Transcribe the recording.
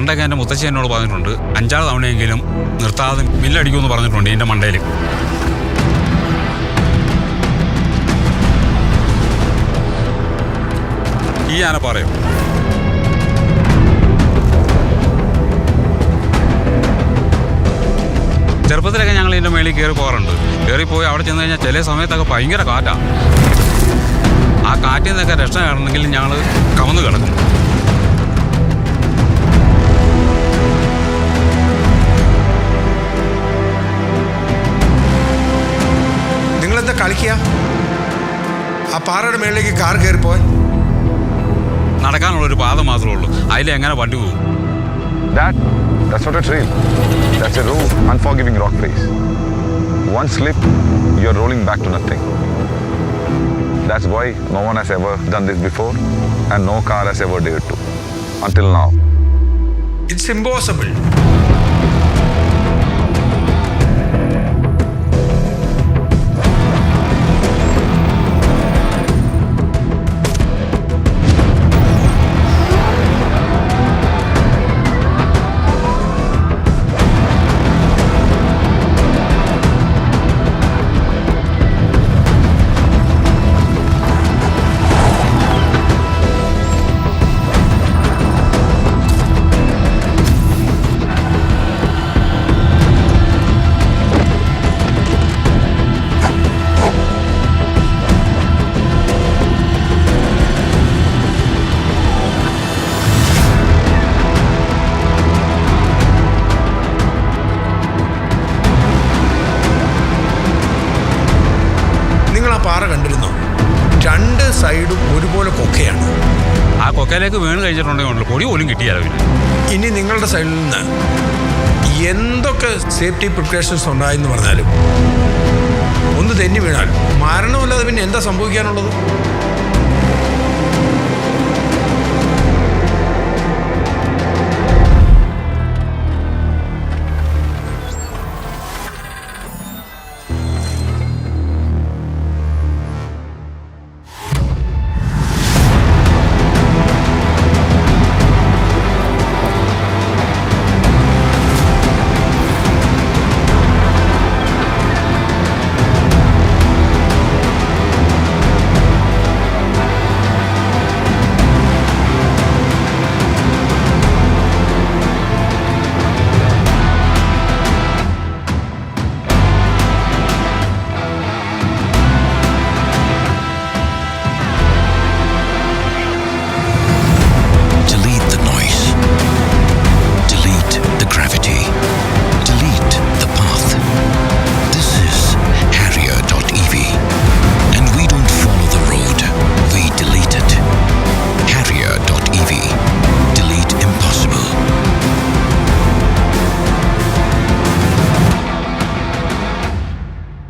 പണ്ടൊക്കെ എൻ്റെ മുത്തശ്ശി എന്നോട് പറഞ്ഞിട്ടുണ്ട് 5-6 തവണയെങ്കിലും നിർത്താതെ മില്ലടിക്കുമെന്ന് പറഞ്ഞിട്ടുണ്ട് എൻ്റെ മണ്ടയിൽ. ഈ ആന പറയും. ചെറുപ്പത്തിലൊക്കെ ഞങ്ങൾ ഇതിൻ്റെ മേളിൽ കയറി പോകാറുണ്ട്. കയറിപ്പോയി അവിടെ ചെന്ന് കഴിഞ്ഞാൽ ചില സമയത്തൊക്കെ ഭയങ്കര കാറ്റാണ്. ആ കാറ്റിൽ നിന്നൊക്കെ രക്ഷ കാണണമെങ്കിൽ ഞങ്ങൾ കമന്ന് കിടക്കും. നിങ്ങളെന്താ കളിക്കുക? ആ പാറയുടെ മേളിലേക്ക് കാർ കയറിപ്പോയി. നടക്കാനുള്ളൊരു പാത മാത്രമേ ഉള്ളൂ. അതിലെങ്ങനെ വണ്ടി പോകും? That's not a trail. That's a raw, unforgiving rock face. One slip, you're rolling back to nothing. That's why no one has ever done this before and no car has ever dared to. Until now. It's impossible. പാറ കണ്ടിരുന്നോ? 2 സൈഡും ഒരുപോലെ കൊക്കയാണ്. ആ കൊക്കയിലേക്ക് വീണ് കഴിച്ചിട്ടുണ്ടെങ്കിൽ പൊടി പോലും കിട്ടിയാലോ. ഇനി നിങ്ങളുടെ സൈഡിൽ നിന്ന് എന്തൊക്കെ സേഫ്റ്റി പ്രിക്കോഷൻസ് ഉണ്ടായെന്ന് പറഞ്ഞാലും ഒന്ന് തെന്നി വീണാൽ മരണമല്ലാതെ പിന്നെ എന്താ സംഭവിക്കാനുള്ളത്?